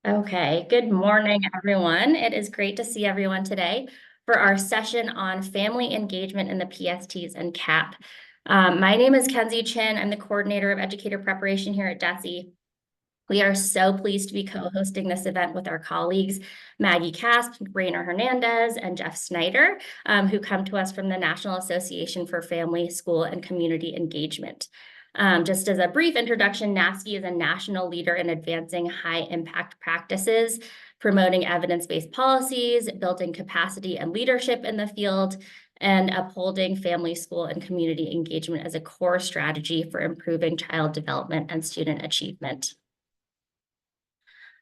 Okay, good morning, everyone. It is great to see everyone today for our session on family engagement in the PSTs and CAP. My name is Kenzie Chin. I'm the coordinator of educator preparation here at DESE. We are so pleased to be co-hosting this event with our colleagues, Maggie Casp, Rainer Hernandez, and Jeff Snyder, who come to us from the National Association for Family, School, and Community Engagement. Just as a brief introduction, NAFSCE is a national leader in advancing high-impact practices, promoting evidence-based policies, building capacity and leadership in the field, and upholding family, school, and community engagement as a core strategy for improving child development and student achievement.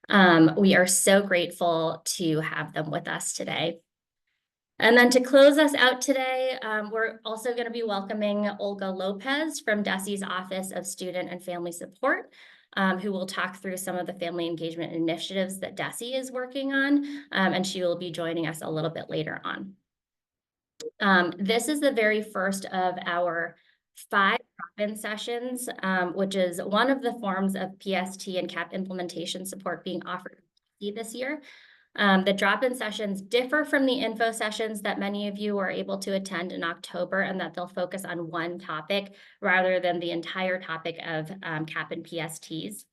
We are so grateful to have them with us today. And then to close us out today, we're also going to be welcoming Olga Lopez from DESE's Office of Student and Family Support, who will talk through some of the family engagement initiatives that DESE is working on, and she will be joining us a little bit later on. This is the very first of our 5 drop-in sessions, which is one of the forms of PST and CAP implementation support being offered this year. The drop-in sessions differ from the info sessions that many of you were able to attend in October, and that they'll focus on one topic rather than the entire topic of CAP and PSTs.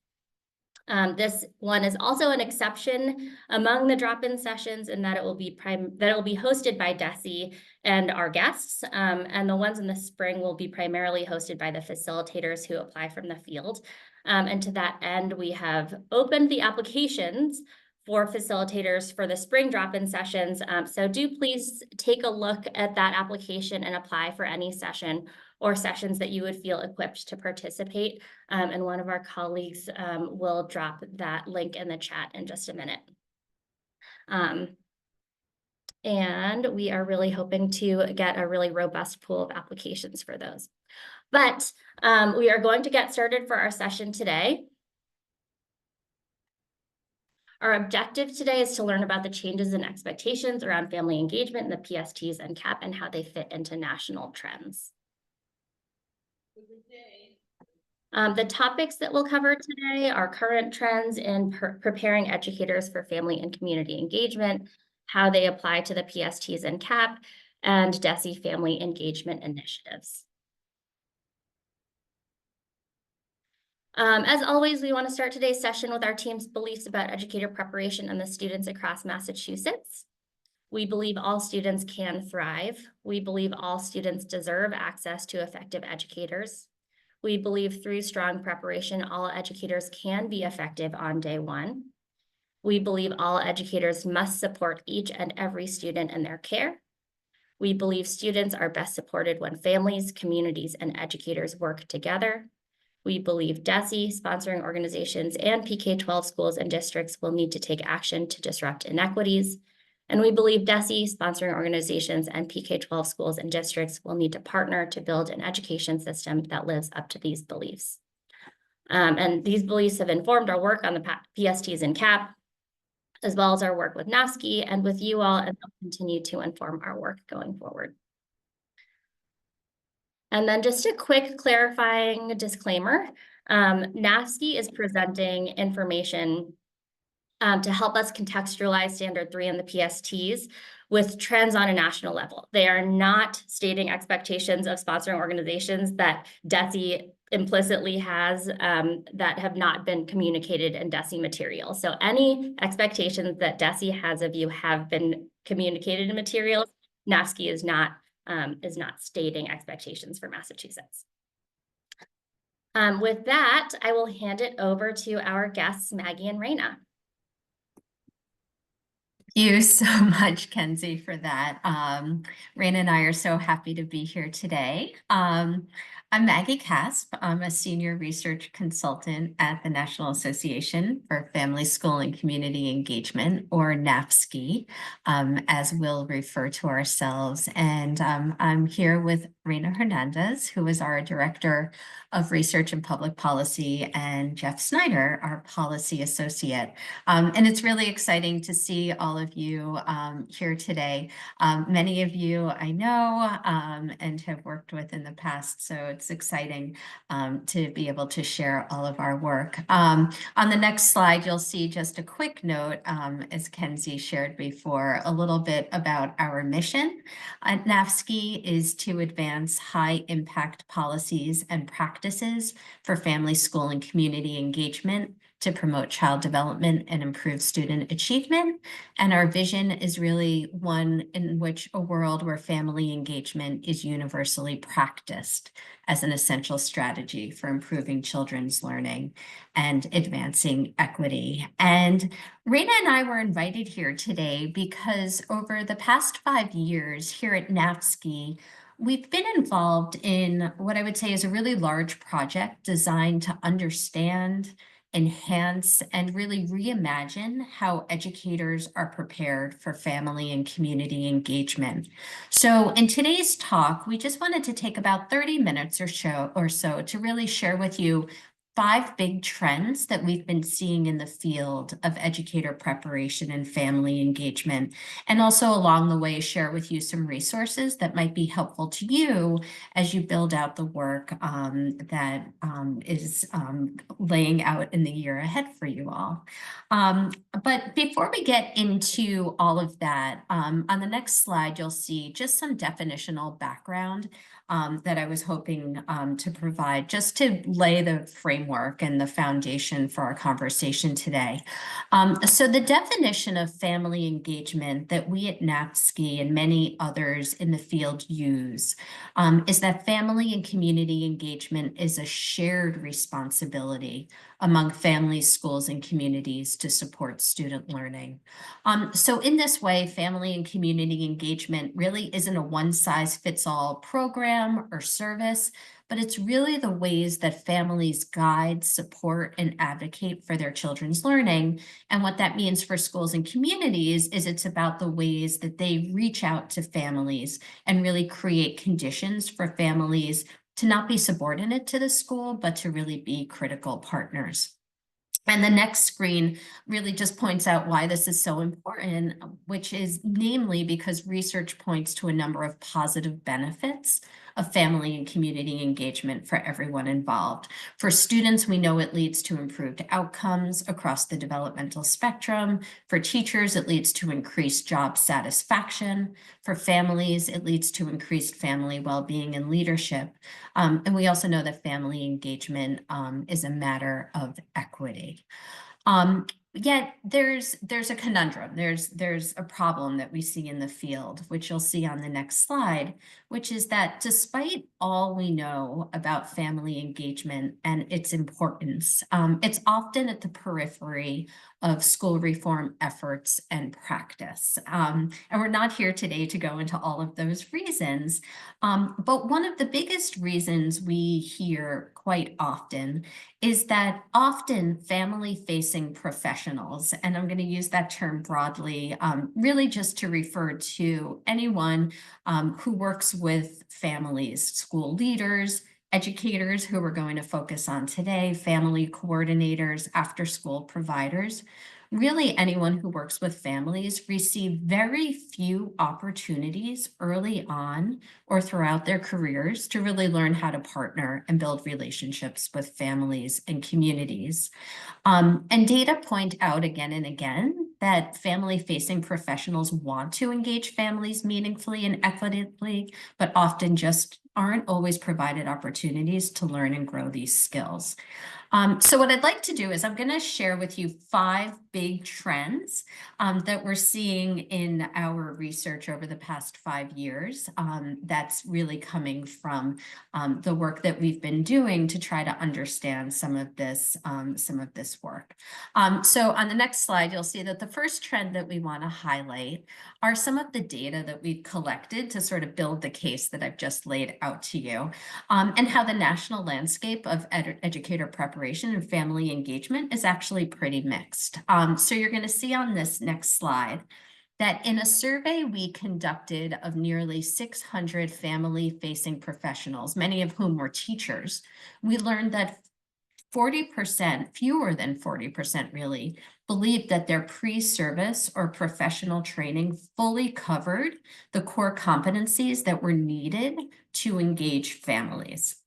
This one is also an exception among the drop-in sessions in that it will be hosted by DESE and our guests, and the ones in the spring will be primarily hosted by the facilitators who apply from the field. And to that end, we have opened the applications for facilitators for the spring drop-in sessions. So do please take a look at that application and apply for any session or sessions that you would feel equipped to participate. And one of our colleagues will drop that link in the chat in just a minute. And we are really hoping to get a really robust pool of applications for those. But we are going to get started for our session today. Our objective today is to learn about the changes in expectations around family engagement in the PSTs and CAP and how they fit into national trends. The topics that we'll cover today are current trends in preparing educators for family and community engagement, how they apply to the PSTs and CAP, and DESE family engagement initiatives. As always, we want to start today's session with our team's beliefs about educator preparation and the students across Massachusetts. We believe all students can thrive. We believe all students deserve access to effective educators. We believe through strong preparation, all educators can be effective on day one. We believe all educators must support each and every student in their care. We believe students are best supported when families, communities, and educators work together. We believe DESE, sponsoring organizations, and PK-12 schools and districts will need to take action to disrupt inequities. And we believe DESE, sponsoring organizations, and PK-12 schools and districts will need to partner to build an education system that lives up to these beliefs. And these beliefs have informed our work on the PSTs and CAP, as well as our work with NAFSCE and with you all, and they'll continue to inform our work going forward. And then just a quick clarifying disclaimer, NAFSCE is presenting information to help us contextualize Standard 3 and the PSTs with trends on a national level. They are not stating expectations of sponsoring organizations that DESE implicitly has that have not been communicated in DESE material. So any expectations that DESE has of you have been communicated in materials. NAFSCE is not stating expectations for Massachusetts. With that, I will hand it over to our guests, Maggie and Raina. Thank you so much, Kenzie, for that. Raina and I are so happy to be here today. I'm Maggie Casp. I'm a senior research consultant at the National Association for Family, School, and Community Engagement, or NAFSCE, as we'll refer to ourselves. And I'm here with Rainer Hernandez, who is our Director of Research and Public Policy, and Jeff Snyder, our Policy Associate. And it's really exciting to see all of you here today. Many of you I know and have worked with in the past, so it's exciting to be able to share all of our work. On the next slide, you'll see just a quick note, as Kenzie shared before, a little bit about our mission at NAFSCE is to advance high-impact policies and practices for family, school, and community engagement to promote child development and improve student achievement. And our vision is really one in which a world where family engagement is universally practiced as an essential strategy for improving children's learning and advancing equity. And Raina and I were invited here today because over the past 5 years here at NAFSCE, we've been involved in what I would say is a really large project designed to understand, enhance, and really reimagine how educators are prepared for family and community engagement. So in today's talk, we just wanted to take about 30 minutes or so to really share with you 5 big trends that we've been seeing in the field of educator preparation and family engagement, and also along the way share with you some resources that might be helpful to you as you build out the work that is laying out in the year ahead for you all. But before we get into all of that, on the next slide, you'll see just some definitional background that I was hoping to provide just to lay the framework and the foundation for our conversation today. So the definition of family engagement that we at NAFSCE and many others in the field use is that family and community engagement is a shared responsibility among families, schools, and communities to support student learning. So in this way, family and community engagement really isn't a one-size-fits-all program or service, but it's really the ways that families guide, support, and advocate for their children's learning. And what that means for schools and communities is it's about the ways that they reach out to families and really create conditions for families to not be subordinate to the school, but to really be critical partners. And the next screen really just points out why this is so important, which is namely because research points to a number of positive benefits of family and community engagement for everyone involved. For students, we know it leads to improved outcomes across the developmental spectrum. For teachers, it leads to increased job satisfaction. For families, it leads to increased family well-being and leadership. And we also know that family engagement is a matter of equity. Yet there's a conundrum, there's a problem that we see in the field, which you'll see on the next slide, which is that despite all we know about family engagement and its importance, it's often at the periphery of school reform efforts and practice. And we're not here today to go into all of those reasons, but one of the biggest reasons we hear quite often is that often family-facing professionals, and I'm going to use that term broadly, really just to refer to anyone who works with families, school leaders, educators who we're going to focus on today, family coordinators, after-school providers, really anyone who works with families receive very few opportunities early on or throughout their careers to really learn how to partner and build relationships with families and communities. And data point out again and again that family-facing professionals want to engage families meaningfully and equitably, but often just aren't always provided opportunities to learn and grow these skills. So what I'd like to do is I'm going to share with you 5 big trends that we're seeing in our research over the past 5 years. That's really coming from the work that we've been doing to try to understand some of this work. So on the next slide, you'll see that the first trend that we want to highlight are some of the data that we've collected to sort of build the case that I've just laid out to you, and how the national landscape of educator preparation and family engagement is actually pretty mixed. So you're going to see on this next slide that in a survey we conducted of nearly 600 family-facing professionals, many of whom were teachers, we learned that 40%, fewer than 40% really, believed that their pre-service or professional training fully covered the core competencies that were needed to engage families.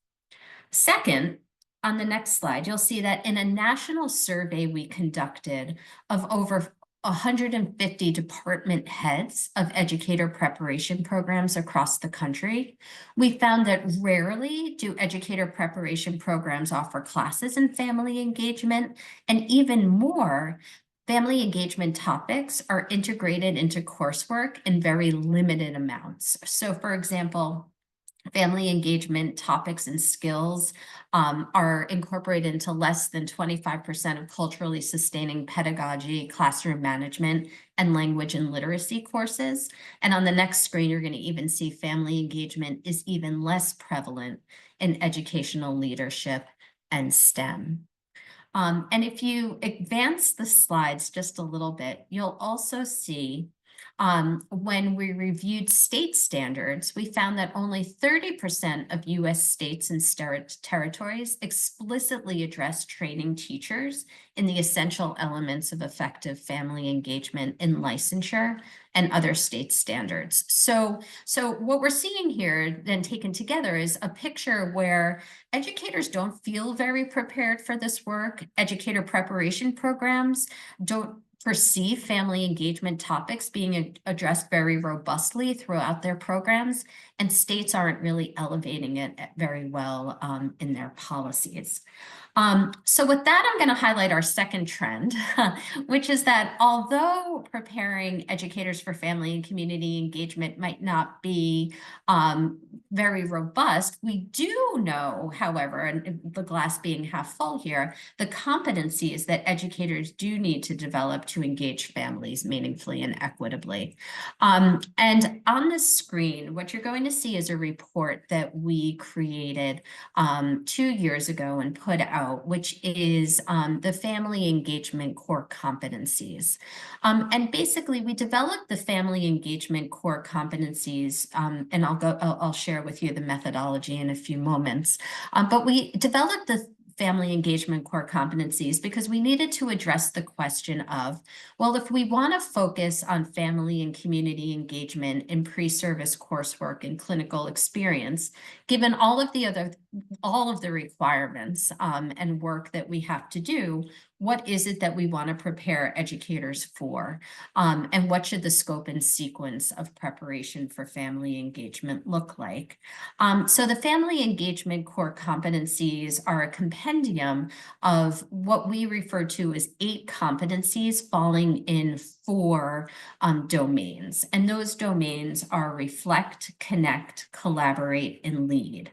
Second, on the next slide, you'll see that in a national survey we conducted of over 150 department heads of educator preparation programs across the country, we found that rarely do educator preparation programs offer classes in family engagement, and even more, family engagement topics are integrated into coursework in very limited amounts. So, for example, family engagement topics and skills are incorporated into less than 25% of culturally sustaining pedagogy, classroom management, and language and literacy courses. And on the next screen, you're going to even see family engagement is even less prevalent in educational leadership and STEM. And if you advance the slides just a little bit, you'll also see when we reviewed state standards, we found that only 30% of US states and territories explicitly address training teachers in the essential elements of effective family engagement in licensure and other state standards. So what we're seeing here then taken together is a picture where educators don't feel very prepared for this work. Educator preparation programs don't perceive family engagement topics being addressed very robustly throughout their programs, and states aren't really elevating it very well in their policies. So with that, I'm going to highlight our second trend, which is that although preparing educators for family and community engagement might not be very robust, we do know, however, and the glass being half full here, the competencies that educators do need to develop to engage families meaningfully and equitably. And on the screen, what you're going to see is a report that we created 2 years ago and put out, which is the family engagement core competencies. And basically, we developed the family engagement core competencies, and I'll share with you the methodology in a few moments. But we developed the family engagement core competencies because we needed to address the question of, well, if we want to focus on family and community engagement in pre-service coursework and clinical experience, given all of the requirements and work that we have to do, what is it that we want to prepare educators for? And what should the scope and sequence of preparation for family engagement look like? So the family engagement core competencies are a compendium of what we refer to as 8 competencies falling in 4 domains. And those domains are reflect, connect, collaborate, and lead.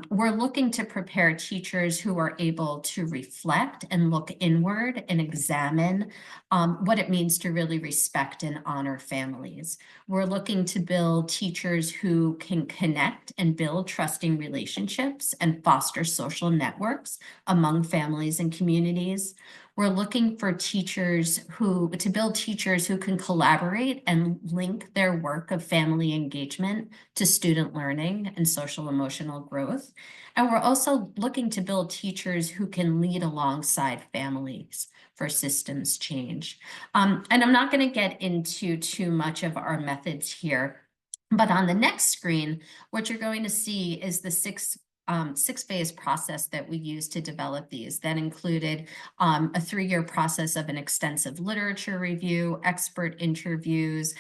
We're looking to prepare teachers who are able to reflect and look inward and examine what it means to really respect and honor families. We're looking to build teachers who can connect and build trusting relationships and foster social networks among families and communities. We're looking for to build teachers who can collaborate and link their work of family engagement to student learning and social emotional growth. And we're also looking to build teachers who can lead alongside families for systems change. And I'm not going to get into too much of our methods here, but on the next screen, what you're going to see is the six-phase process that we used to develop these. That included a 3-year process of an extensive literature review, expert interviews,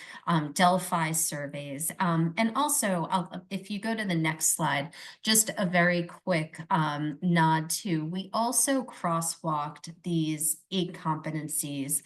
Delphi surveys, and also, if you go to the next slide, just a very quick nod to, we also crosswalked these 8 competencies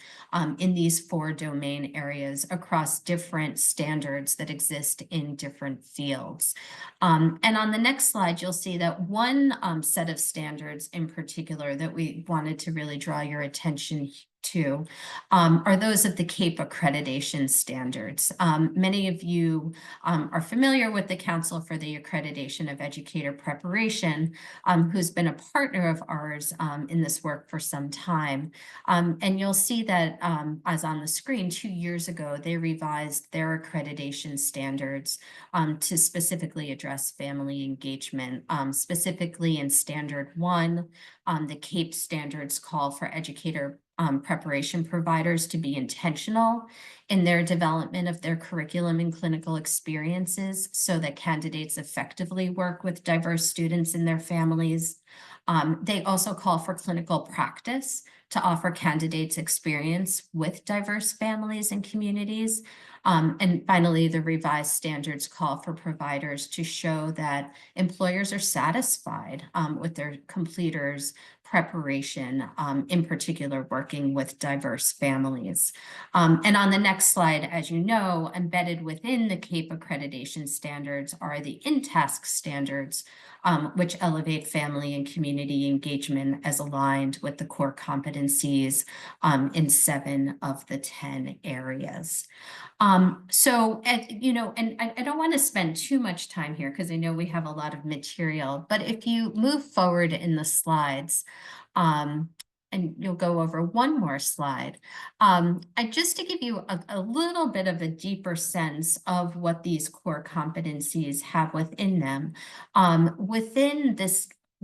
in these 4 domain areas across different standards that exist in different fields. And on the next slide, you'll see that one set of standards in particular that we wanted to really draw your attention to are those of the CAP accreditation standards. Many of you are familiar with the Council for the Accreditation of Educator Preparation, who's been a partner of ours in this work for some time. And you'll see that, as on the screen, 2 years ago, they revised their accreditation standards to specifically address family engagement. Specifically in Standard 1, the CAP standards call for educator preparation providers to be intentional in their development of their curriculum and clinical experiences so that candidates effectively work with diverse students and their families. They also call for clinical practice to offer candidates experience with diverse families and communities. And finally, the revised standards call for providers to show that employers are satisfied with their completers' preparation, in particular working with diverse families. And on the next slide, as you know, embedded within the CAPE accreditation standards are the INTASC standards, which elevate family and community engagement as aligned with the core competencies in 7 of the 10 areas. You know, and I don't want to spend too much time here because I know we have a lot of material, but if you move forward in the slides, and you'll go over one more slide, just to give you a little bit of a deeper sense of what these core competencies have within them.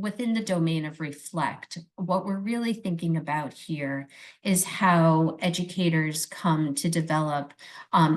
Within the domain of reflect, what we're really thinking about here is how educators come to develop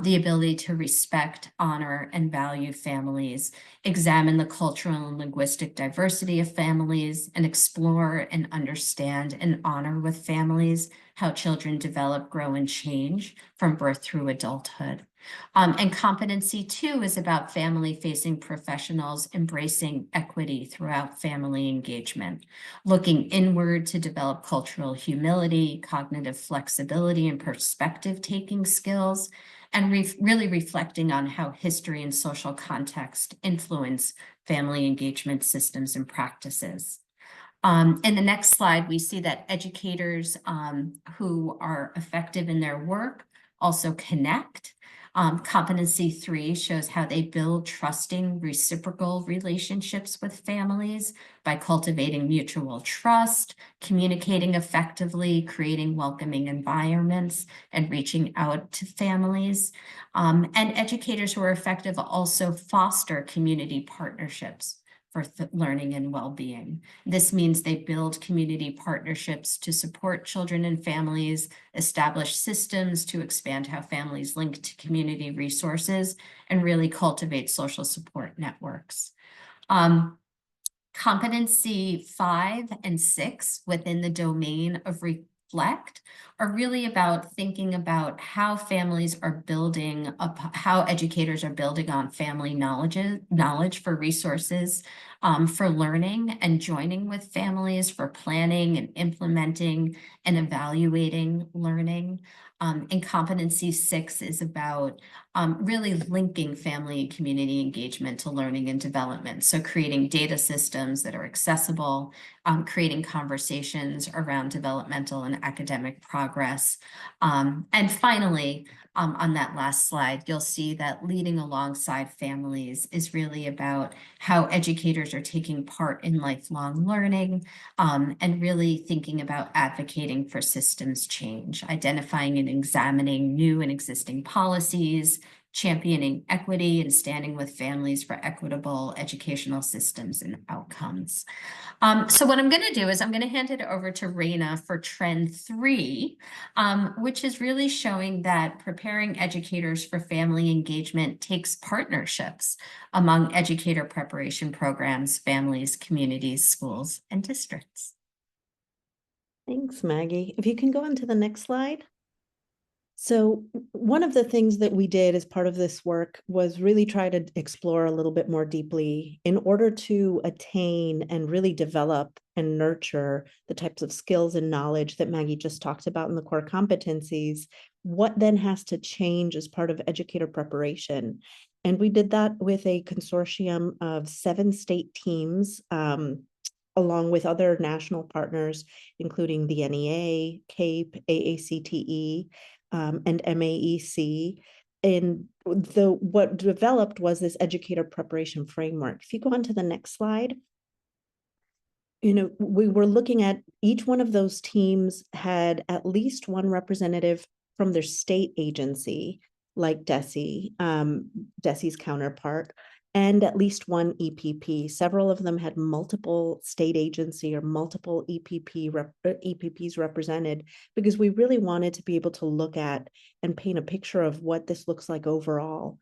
the ability to respect, honor, and value families, examine the cultural and linguistic diversity of families, and explore and understand and honor with families how children develop, grow, and change from birth through adulthood. And competency 2 is about family-facing professionals embracing equity throughout family engagement, looking inward to develop cultural humility, cognitive flexibility, and perspective-taking skills, and really reflecting on how history and social context influence family engagement systems and practices. In the next slide, we see that educators who are effective in their work also connect. Competency 3 shows how they build trusting, reciprocal relationships with families by cultivating mutual trust, communicating effectively, creating welcoming environments, and reaching out to families. And educators who are effective also foster community partnerships for learning and well-being. This means they build community partnerships to support children and families, establish systems to expand how families link to community resources, and really cultivate social support networks. Competency 5 and 6 within the domain of reflect are really about thinking about how families are building up, how educators are building on family knowledge for resources, for learning and joining with families, for planning and implementing and evaluating learning. And competency 6 is about really linking family and community engagement to learning and development. So creating data systems that are accessible, creating conversations around developmental and academic progress. And finally, on that last slide, you'll see that leading alongside families is really about how educators are taking part in lifelong learning, and really thinking about advocating for systems change, identifying and examining new and existing policies, championing equity, and standing with families for equitable educational systems and outcomes. So what I'm going to do is I'm going to hand it over to Raina for trend 3, which is really showing that preparing educators for family engagement takes partnerships among educator preparation programs, families, communities, schools, and districts. Thanks, Maggie. If you can go on to the next slide. So one of the things that we did as part of this work was really try to explore a little bit more deeply in order to attain and really develop and nurture the types of skills and knowledge that Maggie just talked about in the core competencies. What then has to change as part of educator preparation? And we did that with a consortium of 7 state teams, along with other national partners, including the NEA, CAPE, AACTE, and MAEC. And what developed was this educator preparation framework. If you go on to the next slide, you know, we were looking at each one of those teams had at least one representative from their state agency, like DESE, DESE's counterpart, and at least one EPP. Several of them had multiple state agency or multiple EPPs represented, because we really wanted to be able to look at and paint a picture of what this looks like overall.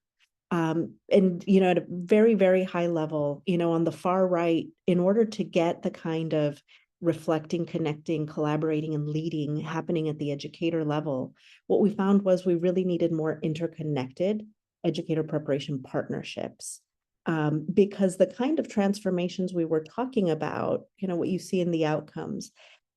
And, you know, at a very, very high level, you know, on the far right, in order to get the kind of reflecting, connecting, collaborating, and leading happening at the educator level, what we found was we really needed more interconnected educator preparation partnerships. Because the kind of transformations we were talking about, you know, what you see in the outcomes,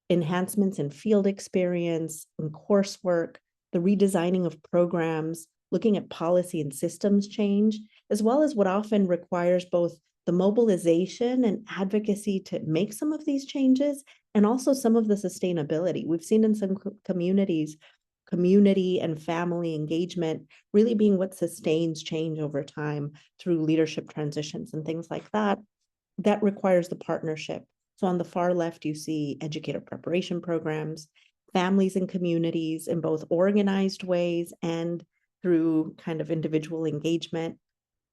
enhancements in field experience, in coursework, the redesigning of programs, looking at policy and systems change, as well as what often requires both the mobilization and advocacy to make some of these changes, and also some of the sustainability. We've seen in some communities, community and family engagement really being what sustains change over time through leadership transitions and things like that. That requires the partnership. So on the far left, you see educator preparation programs, families and communities in both organized ways and through kind of individual engagement,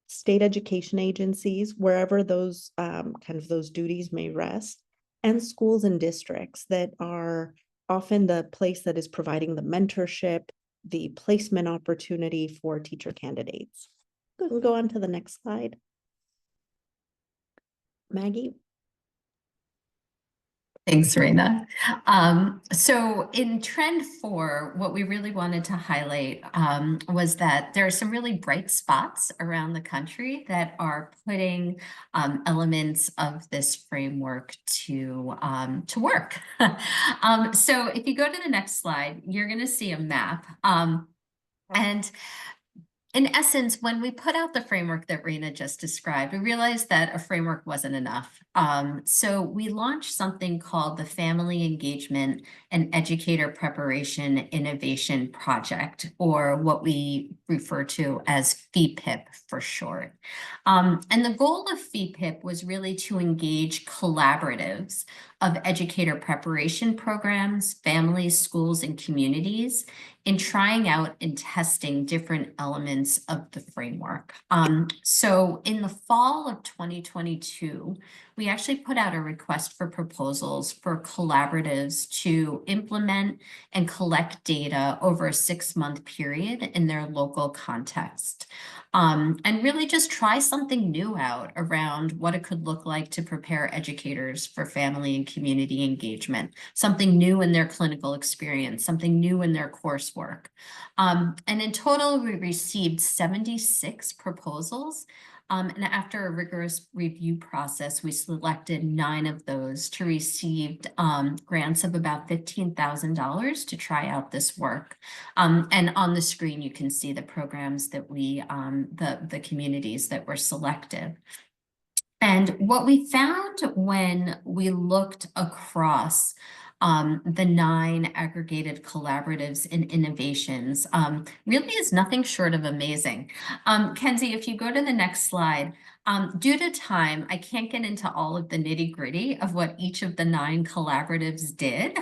state education agencies, wherever those kind of those duties may rest, and schools and districts that are often the place that is providing the mentorship, the placement opportunity for teacher candidates. Go on to the next slide. Maggie? Thanks, Raina. So in trend 4, what we really wanted to highlight was that there are some really bright spots around the country that are putting elements of this framework to work. So if you go to the next slide, you're going to see a map. And in essence, when we put out the framework that Raina just described, we realized that a framework wasn't enough. So we launched something called the Family Engagement and Educator Preparation Innovation Project, or what we refer to as FEPIP for short. And the goal of FEPIP was really to engage collaboratives of educator preparation programs, families, schools, and communities in trying out and testing different elements of the framework. So in the fall of 2022, we actually put out a request for proposals for collaboratives to implement and collect data over a 6-month period in their local context. And really just try something new out around what it could look like to prepare educators for family and community engagement, something new in their clinical experience, something new in their coursework. And in total, we received 76 proposals. And after a rigorous review process, we selected 9 of those to receive grants of about $15,000 to try out this work. And on the screen, you can see the programs that we, the communities that were selected. And what we found when we looked across the 9 aggregated collaboratives and innovations really is nothing short of amazing. Kenzie, if you go to the next slide, due to time, I can't get into all of the nitty-gritty of what each of the 9 collaboratives did,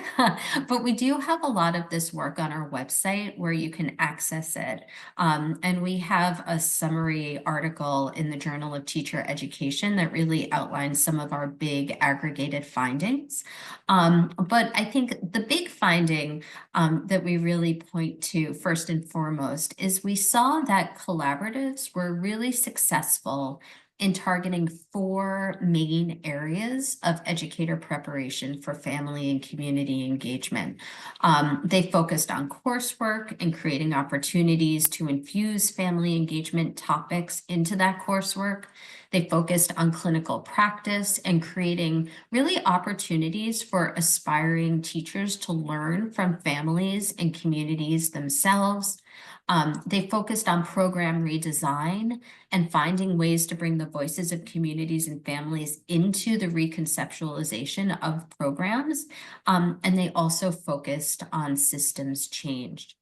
but we do have a lot of this work on our website where you can access it. And we have a summary article in the Journal of Teacher Education that really outlines some of our big aggregated findings. But I think the big finding that we really point to first and foremost is we saw that collaboratives were really successful in targeting 4 main areas of educator preparation for family and community engagement. They focused on coursework and creating opportunities to infuse family engagement topics into that coursework. They focused on clinical practice and creating really opportunities for aspiring teachers to learn from families and communities themselves. They focused on program redesign and finding ways to bring the voices of communities and families into the reconceptualization of programs. And they also focused on systems change.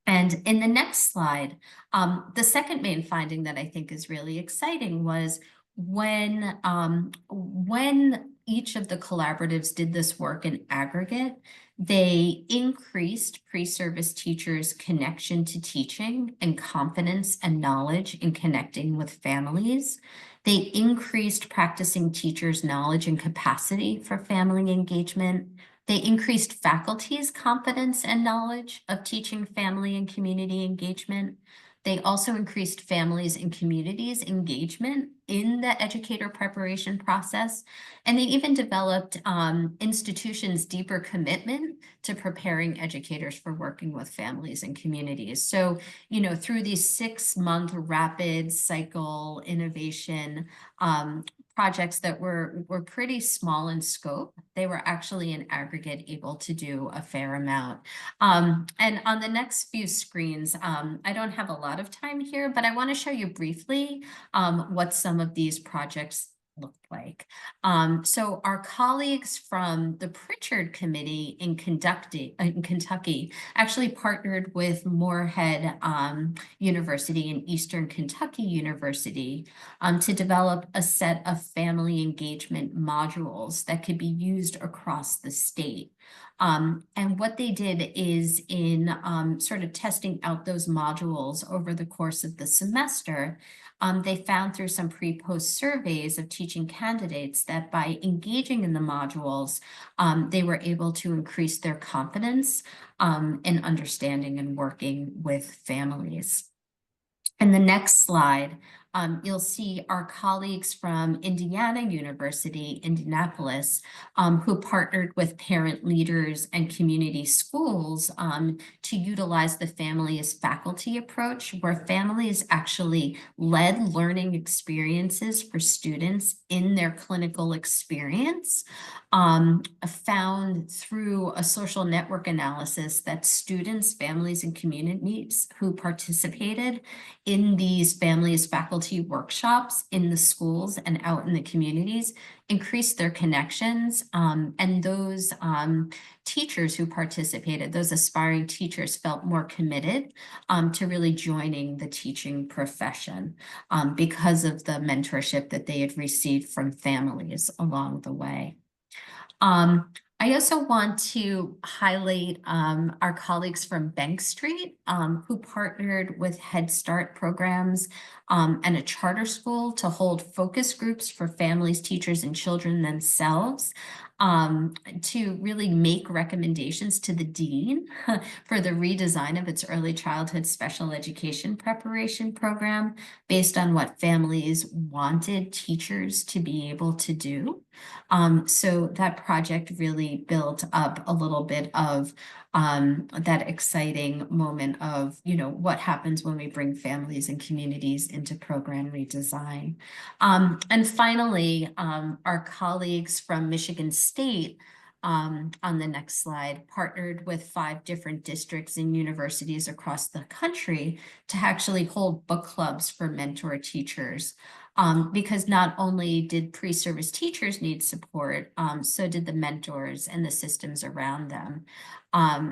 And in the next slide, the second main finding that I think is really exciting was when each of the collaboratives did this work in aggregate. They increased pre-service teachers' connection to teaching and confidence and knowledge in connecting with families. They increased practicing teachers' knowledge and capacity for family engagement. They increased faculty's confidence and knowledge of teaching family and community engagement. They also increased families and communities' engagement in the educator preparation process. And they even developed institutions' deeper commitment to preparing educators for working with families and communities. So, you know, through these 6-month rapid cycle innovation projects that were pretty small in scope, they were actually in aggregate able to do a fair amount. And on the next few screens, I don't have a lot of time here, but I want to show you briefly what some of these projects looked like. So our colleagues from the Pritchard Committee in Kentucky actually partnered with Moorhead University and Eastern Kentucky University to develop a set of family engagement modules that could be used across the state. And what they did is in sort of testing out those modules over the course of the semester, they found through some pre-post surveys of teaching candidates that by engaging in the modules, they were able to increase their confidence in understanding and working with families. In the next slide, you'll see our colleagues from Indiana University, Indianapolis, who partnered with parent leaders and community schools to utilize the family as faculty approach, where families actually led learning experiences for students in their clinical experience. Found through a social network analysis that students, families, and communities who participated in these families faculty workshops in the schools and out in the communities increased their connections, and those teachers who participated, those aspiring teachers, felt more committed to really joining the teaching profession because of the mentorship that they had received from families along the way. I also want to highlight our colleagues from Bank Street who partnered with Head Start programs and a charter school to hold focus groups for families, teachers, and children themselves to really make recommendations to the dean for the redesign of its early childhood special education preparation program based on what families wanted teachers to be able to do. So that project really built up a little bit of that exciting moment of, you know, what happens when we bring families and communities into program redesign. And finally, our colleagues from Michigan State on the next slide partnered with 5 different districts and universities across the country to actually hold book clubs for mentor teachers. Because not only did pre-service teachers need support, so did the mentors and the systems around them.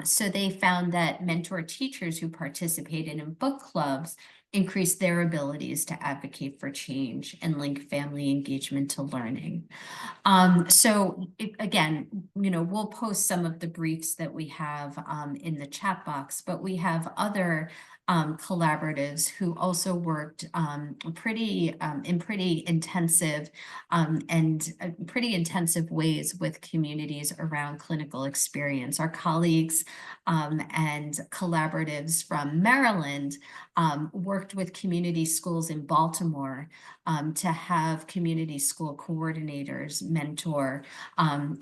So they found that mentor teachers who participated in book clubs increased their abilities to advocate for change and link family engagement to learning. Again, you know, we'll post some of the briefs that we have in the chat box, but we have other collaboratives who also worked in pretty intensive ways with communities around clinical experience. Our colleagues and collaboratives from Maryland worked with community schools in Baltimore to have community school coordinators mentor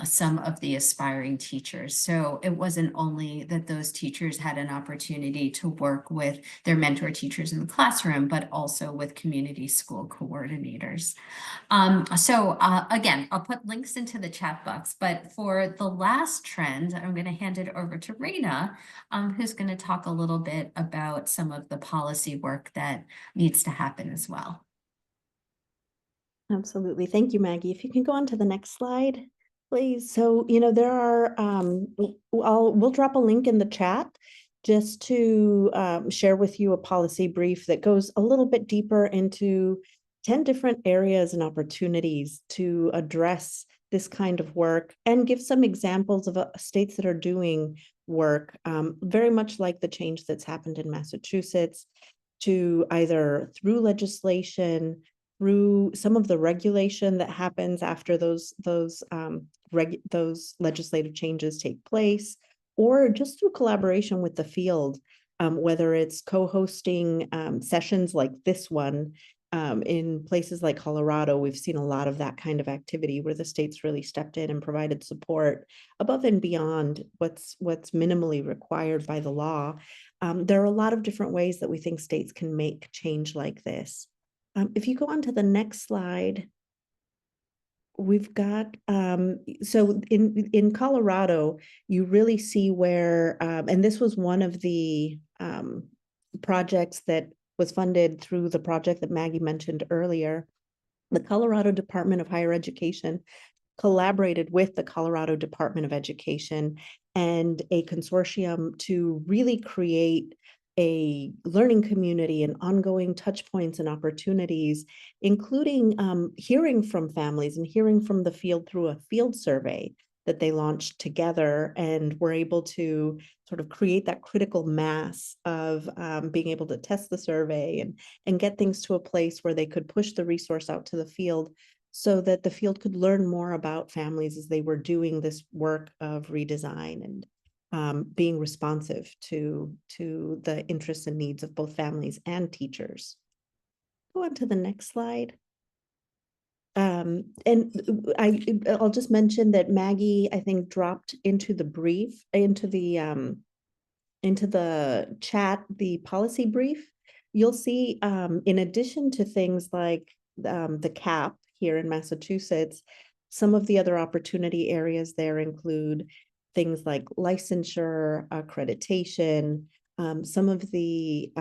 some of the aspiring teachers. So it wasn't only that those teachers had an opportunity to work with their mentor teachers in the classroom, but also with community school coordinators. Again, I'll put links into the chat box, but for the last trend, I'm going to hand it over to Raina, who's going to talk a little bit about some of the policy work that needs to happen as well. Absolutely. Thank you, Maggie. If you can go on to the next slide, please. So, you know, there are, we'll drop a link in the chat just to share with you a policy brief that goes a little bit deeper into 10 different areas and opportunities to address this kind of work and give some examples of states that are doing work, very much like the change that's happened in Massachusetts, to either through legislation, through some of the regulation that happens after those legislative changes take place, or just through collaboration with the field, whether it's co-hosting sessions like this one. In places like Colorado, we've seen a lot of that kind of activity where the states really stepped in and provided support above and beyond what's minimally required by the law. There are a lot of different ways that we think states can make change like this. If you go on to the next slide, we've got, so in Colorado, you really see where, and this was one of the projects that was funded through the project that Maggie mentioned earlier. The Colorado Department of Higher Education collaborated with the Colorado Department of Education and a consortium to really create a learning community and ongoing touch points and opportunities, including hearing from families and hearing from the field through a field survey that they launched together, and were able to sort of create that critical mass of being able to test the survey and get things to a place where they could push the resource out to the field so that the field could learn more about families as they were doing this work of redesign and being responsive to the interests and needs of both families and teachers. Go on to the next slide. And I'll just mention that Maggie, I think, dropped into the brief, into the chat, the policy brief. You'll see, in addition to things like the CAP here in Massachusetts, some of the other opportunity areas there include things like licensure, accreditation, some of the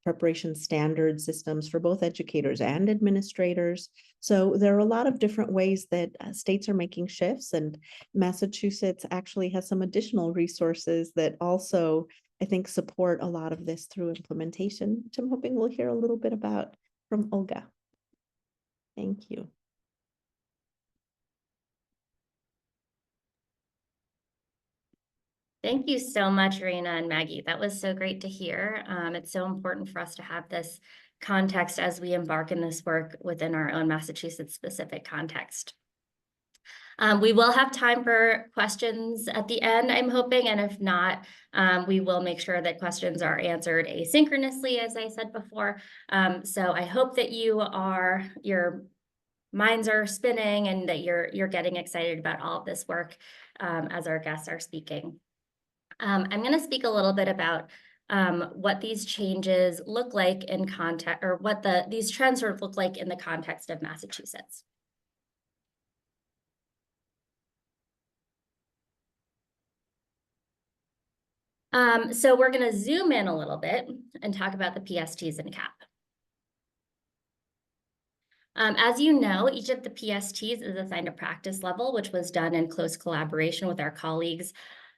preparation standard systems for both educators and administrators. So there are a lot of different ways that states are making shifts, and Massachusetts actually has some additional resources that also, I think, support a lot of this through implementation, which I'm hoping we'll hear a little bit about from Olga. Thank you. Thank you so much, Raina and Maggie. That was so great to hear. It's so important for us to have this context as we embark in this work within our own Massachusetts specific context. We will have time for questions at the end, I'm hoping, and if not, we will make sure that questions are answered asynchronously, as I said before. So I hope that your minds are spinning and that you're getting excited about all of this work as our guests are speaking. I'm going to speak a little bit about what these changes look like in context, or what these trends sort of look like in the context of Massachusetts. So we're going to zoom in a little bit and talk about the PSTs and CAP. As you know, each of the PSTs is assigned a practice level, which was done in close collaboration with our colleagues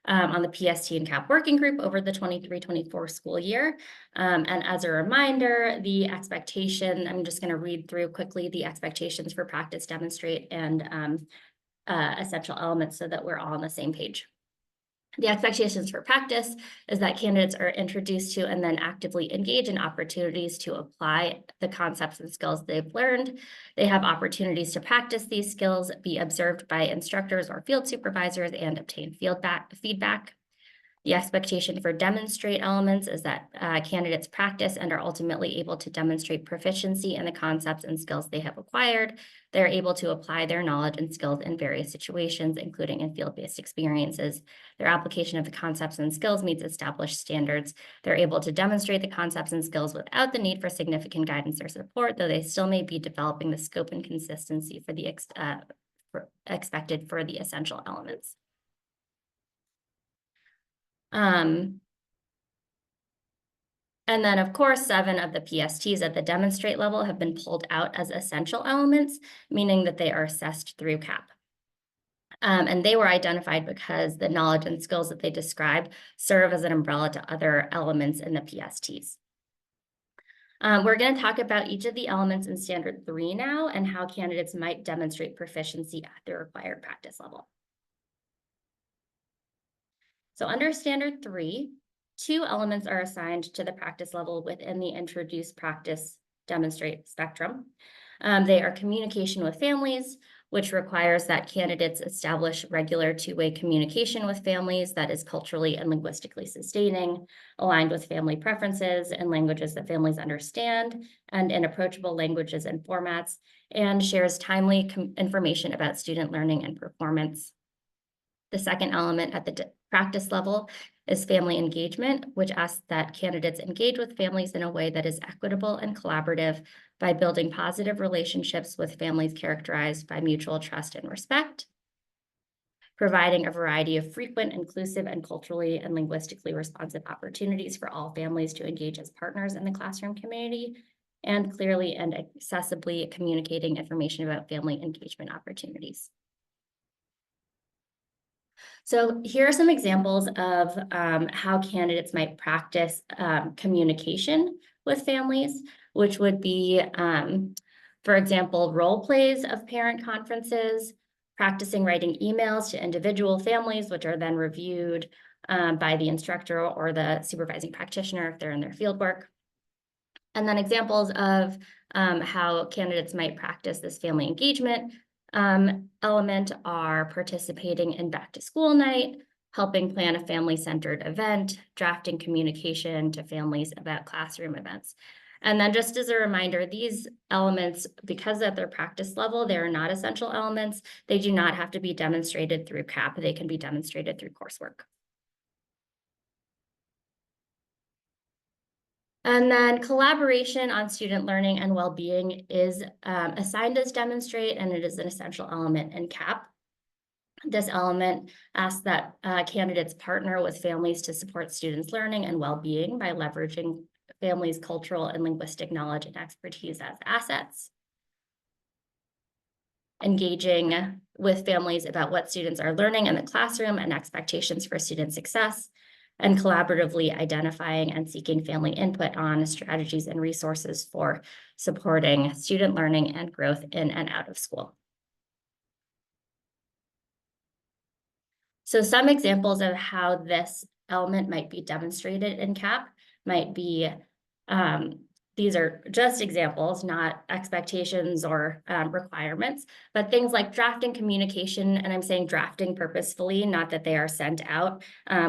on the PST and CAP working group over the 23-24 school year. And as a reminder, the expectation, I'm just going to read through quickly the expectations for practice, demonstrate, and essential elements so that we're all on the same page. The expectations for practice is that candidates are introduced to and then actively engage in opportunities to apply the concepts and skills they've learned. They have opportunities to practice these skills, be observed by instructors or field supervisors, and obtain feedback. The expectation for demonstrate elements is that candidates practice and are ultimately able to demonstrate proficiency in the concepts and skills they have acquired. They're able to apply their knowledge and skills in various situations, including in field-based experiences. Their application of the concepts and skills meets established standards. They're able to demonstrate the concepts and skills without the need for significant guidance or support, though they still may be developing the scope and consistency for the expected for the essential elements. And then, of course, 7 of the PSTs at the demonstrate level have been pulled out as essential elements, meaning that they are assessed through CAP. And they were identified because the knowledge and skills that they describe serve as an umbrella to other elements in the PSTs. We're going to talk about each of the elements in Standard 3 now and how candidates might demonstrate proficiency at the required practice level. So under Standard 3, 2 elements are assigned to the practice level within the Introduce, Practice, Demonstrate spectrum. They are communication with families, which requires that candidates establish regular two-way communication with families that is culturally and linguistically sustaining, aligned with family preferences and languages that families understand, and in approachable languages and formats, and shares timely information about student learning and performance. The second element at the practice level is family engagement, which asks that candidates engage with families in a way that is equitable and collaborative by building positive relationships with families characterized by mutual trust and respect, providing a variety of frequent, inclusive, and culturally and linguistically responsive opportunities for all families to engage as partners in the classroom community, and clearly and accessibly communicating information about family engagement opportunities. So here are some examples of how candidates might practice communication with families, which would be, for example, role plays of parent conferences, practicing writing emails to individual families, which are then reviewed by the instructor or the supervising practitioner if they're in their field work. And then examples of how candidates might practice this family engagement element are participating in back to school night, helping plan a family-centered event, drafting communication to families about classroom events. And then just as a reminder, these elements, because at their practice level, they are not essential elements. They do not have to be demonstrated through CAP. They can be demonstrated through coursework. And then collaboration on student learning and well-being is assigned as demonstrate, and it is an essential element in CAP. This element asks that candidates partner with families to support students' learning and well-being by leveraging families' cultural and linguistic knowledge and expertise as assets. Engaging with families about what students are learning in the classroom and expectations for student success, and collaboratively identifying and seeking family input on strategies and resources for supporting student learning and growth in and out of school. So some examples of how this element might be demonstrated in CAP might be, these are just examples, not expectations or requirements, but things like drafting communication, and I'm saying drafting purposefully, not that they are sent out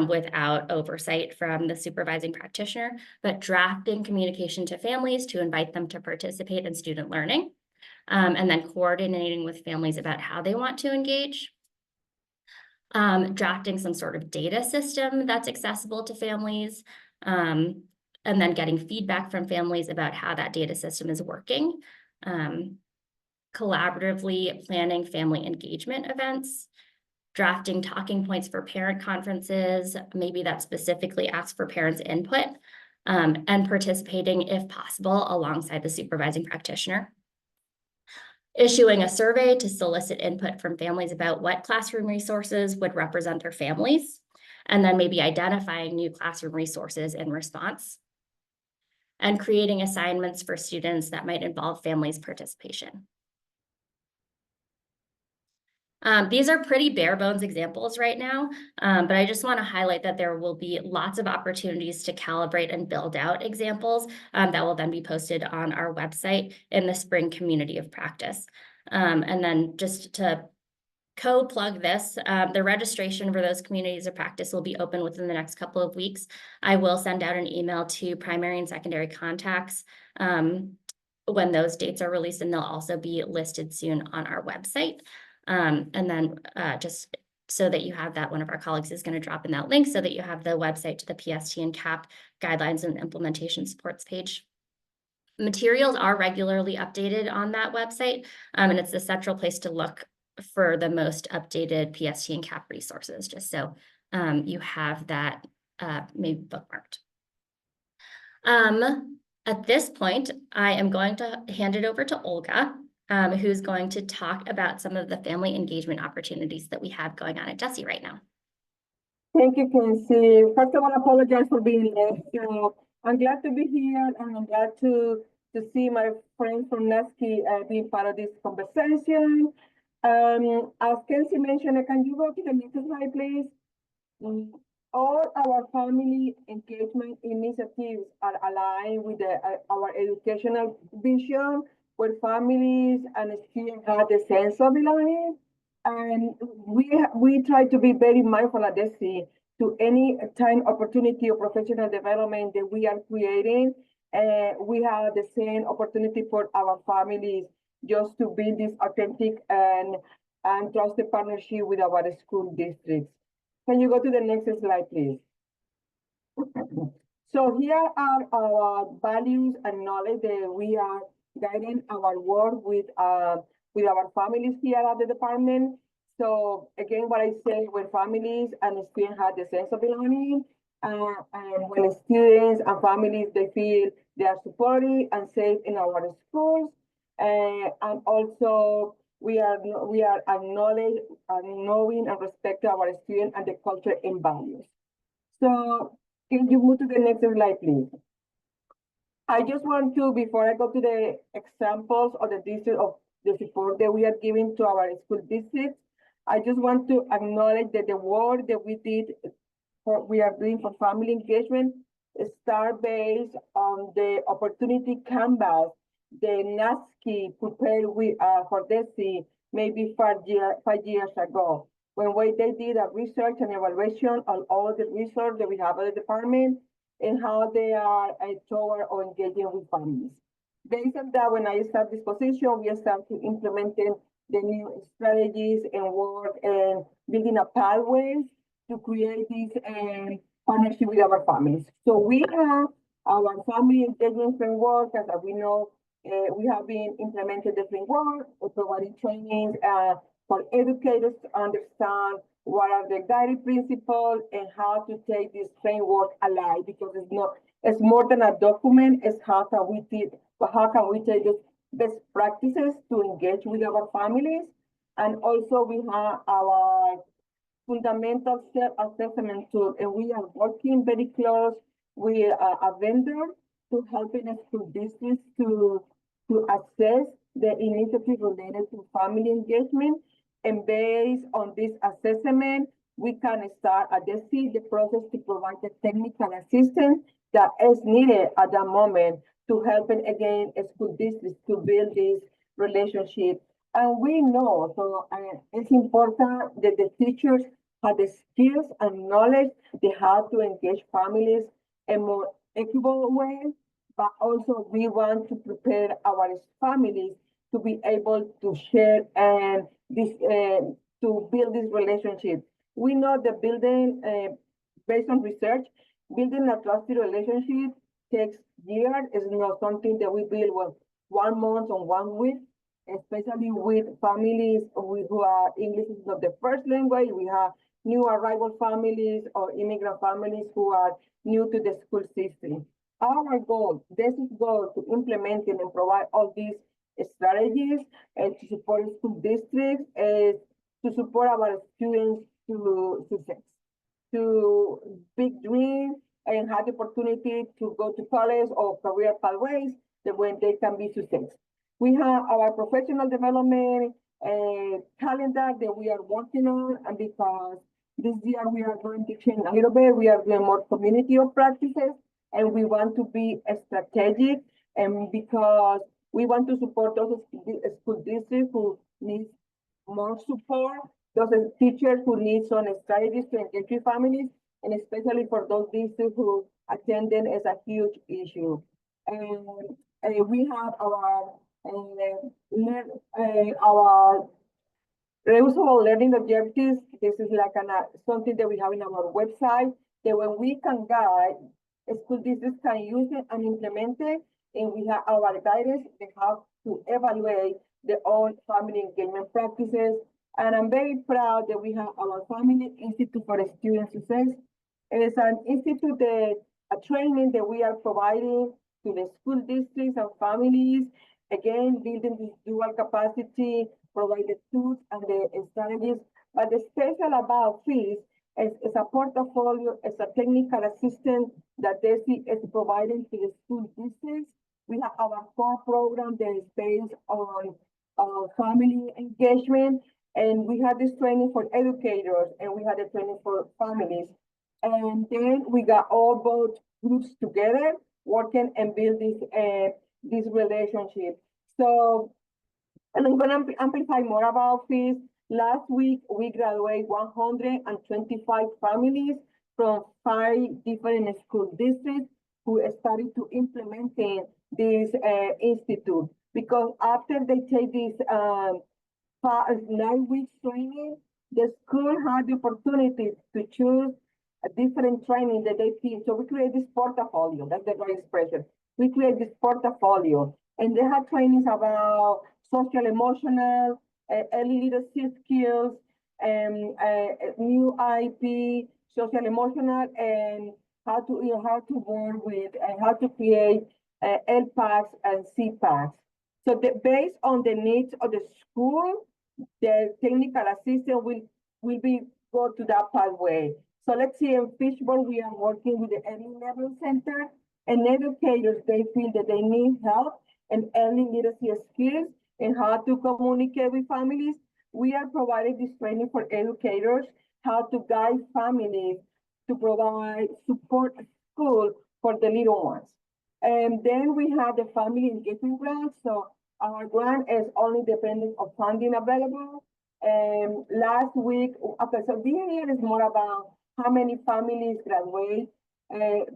without oversight from the supervising practitioner, but drafting communication to families to invite them to participate in student learning, and then coordinating with families about how they want to engage. Drafting some sort of data system that's accessible to families, and then getting feedback from families about how that data system is working. Collaboratively planning family engagement events, drafting talking points for parent conferences, maybe that specifically asks for parents' input, and participating, if possible, alongside the supervising practitioner. Issuing a survey to solicit input from families about what classroom resources would represent their families, and then maybe identifying new classroom resources in response, and creating assignments for students that might involve families' participation. These are pretty bare bones examples right now, but I just want to highlight that there will be lots of opportunities to calibrate and build out examples that will then be posted on our website in the spring community of practice. And then just to co-plug this, the registration for those communities of practice will be open within the next couple of weeks. I will send out an email to primary and secondary contacts when those dates are released, and they'll also be listed soon on our website. And then just so that you have that, one of our colleagues is going to drop in that link so that you have the website to the PST and CAP guidelines and implementation supports page. Materials are regularly updated on that website, and it's the central place to look for the most updated PST and CAP resources, just so you have that maybe bookmarked. At this point, I am going to hand it over to Olga, who's going to talk about some of the family engagement opportunities that we have going on at DESE right now. Thank you, Kenzie. First, I want to apologize for being late. I'm glad to be here, and I'm glad to see my friends from NAFSCE being part of this conversation. As Kelsey mentioned, can you go to the next slide, please? All our family engagement initiatives are aligned with our educational vision, where families and students have the sense of belonging. And we try to be very mindful at DESE to any time opportunity or professional development that we are creating. We have the same opportunity for our families just to build this authentic and trusted partnership with our school districts. Can you go to the next slide, please? So here are our values and knowledge that we are guiding our work with our families here at the department. So again, what I say, when families and students have the sense of belonging, and when students and families, they feel they are supported and safe in our schools, and also we are acknowledge and knowing and respect our students and the culture and values. So can you move to the next slide, please? I just want to, before I go to the examples of the district of the support that we are giving to our school districts, I just want to acknowledge that the work that we are doing for family engagement start based on the opportunity canvas the NAFSCE prepared for DESE maybe 5 years ago, when they did a research and evaluation on all the research that we have at the department and how they are toward or engaging with families. Based on that, when I start this position, we start to implementing the new strategies and work and building a pathways to create this partnership with our families. So we have our family engagement framework, as we know, we have been implementing the framework, providing trainings for educators to understand what are the guiding principles and how to take this framework alive, because it's more than a document, it's how can we take this best practices to engage with our families. And also we have our fundamental self-assessment tool, and we are working very close with a vendor to helping school districts to assess the initiative related to family engagement. And based on this assessment, we can start at the process to provide the technical assistance that is needed at that moment to help again school districts to build this relationship. And we know, so it's important that the teachers have the skills and knowledge they have to engage families in more equitable way, but also we want to prepare our families to be able to share and to build this relationship. We know that building, based on research, building a trusted relationship takes years. It's not something that we build with 1 month or 1 week, especially with families who are English is not the first language. We have new arrival families or immigrant families who are new to the school system. Our goal, DESE's goal, to implement and provide all these strategies and to support school districts is to support our students to success, to big dreams and have the opportunity to go to college or career pathways that when they can be success. We have our professional development calendar that we are working on, and because this year we are going to change a little bit, we are doing more community of practices, and we want to be strategic, and because we want to support those school districts who need more support, those teachers who need some strategies to engage with families, and especially for those districts who attendance is a huge issue. And we have our reusable learning objectives. This is like something that we have in our website that when we can guide, school districts can use it and implement it, and we have our guidance. They have to evaluate their own family engagement practices. And I'm very proud that we have our Family Institute for Student Success. It's an institute a training that we are providing to the school districts and families, again, building this dual capacity, provide the tools and the strategies. But the special about this as a portfolio, as a technical assistant that DESE is providing to the school districts. We have our core program that is based on family engagement, and we had this training for educators, and we had a training for families. And then we got all both groups together working and build this relationship. So, and I'm gonna amplify more about this. Last week, we graduated 125 families from 5 different school districts who started to implementing this institute. Because after they take this 9 weeks training, the school had the opportunity to choose a different training that they think. So we create this portfolio, that's the right expression. We create this portfolio, and they have trainings about social emotional, early literacy skills, new IP, social emotional, and how to work with and how to create LPACs and CPACs. So based on the needs of the school, the technical assistant will be go to that pathway. So let's see, in Fishbowl, we are working with the Early Level Center, and educators, they feel that they need help and early literacy skills and how to communicate with families. We are providing this training for educators, how to guide families to provide support at school for the little ones. And then we have the family engagement grant. So our grant is only dependent on funding available. And last week, okay, so this year is more about how many families graduate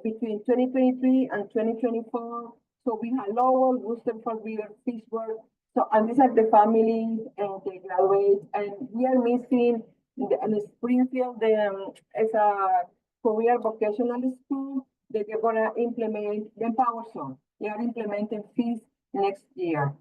between 2023 and 2024. So we have Lowell, Worcester, River, Fishburne. So, and these are the families and they graduate. And we are missing in Springfield, as a career vocational school that they're gonna implement the Empower Zone. They are implementing fees next year.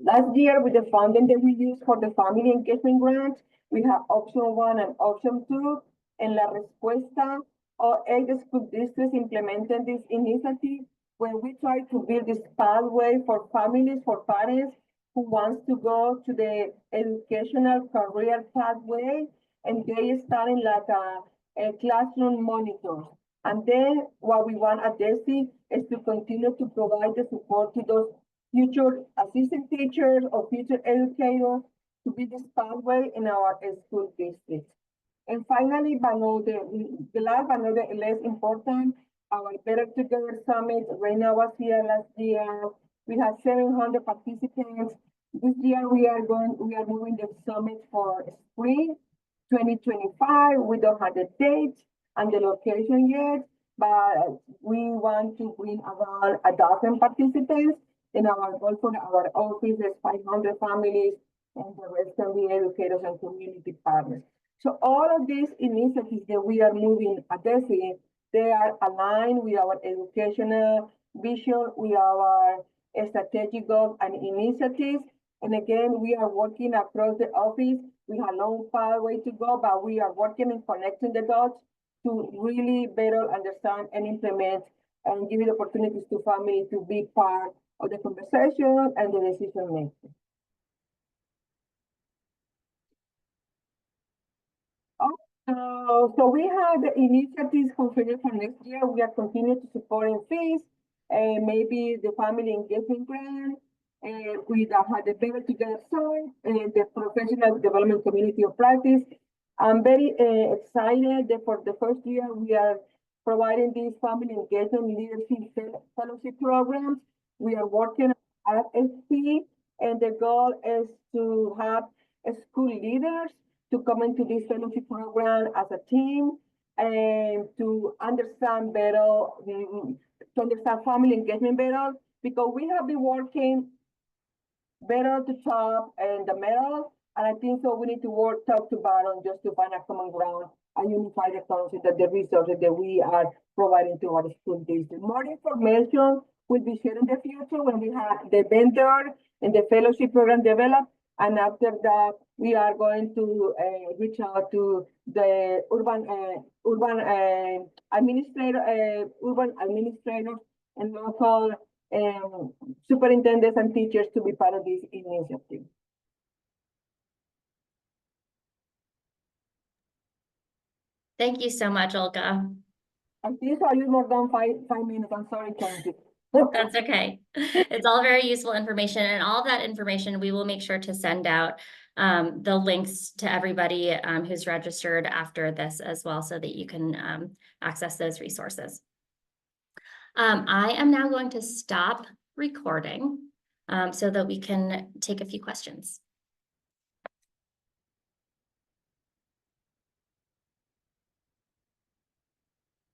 Last year, with the funding that we used for the family engagement grant, we have option 1 and option 2. En la respuesta, 8 school districts implemented this initiative when we try to build this pathway for families, for parents who wants to go to the educational career pathway, and they starting like a classroom monitors. And then what we want at DESE is to continue to provide the support to those future assistant teachers or future educators to be this pathway in our school districts. And finally, but not the last but not the less important, our Better Together Summit. Reina was here last year. We had 700 participants. This year we are moving the summit for spring 2025. We don't have the date and the location yet, but we want to bring about 1,000 participants. And our goal for our office is 500 families, and the rest can be educators and community partners. So all of these initiatives that we are moving at DESE, they are aligned with our educational vision, with our strategic goals and initiatives. And again, we are working across the office. We have a long pathway to go, but we are working and connecting the dots to really better understand and implement and give the opportunities to families to be part of the conversation and the decision making. So we have the initiatives configured for next year. We are continuing to support in fees, and maybe the family engagement grant, and we have the Better Together Summit, and the professional development community of practice. I'm very excited that for the first year we are providing these family engagement leadership fellowship programs. We are working at FP, and the goal is to have school leaders to come into this fellowship program as a team and to understand better, to understand family engagement better, because we have been working better to top and the middle, and I think so we need to work top to bottom just to find a common ground and unify the concept of the resources that we are providing to our school district. More information will be shared in the future when we have the vendor and the fellowship program developed. And after that, we are going to reach out to the urban administrators and local superintendents and teachers to be part of this initiative. Thank you so much, Olga. I think I used more than five minutes. I'm sorry, Kenzie. That's okay. It's all very useful information, and all of that information, we will make sure to send out the links to everybody who's registered after this as well, so that you can access those resources. I am now going to stop recording so that we can take a few questions.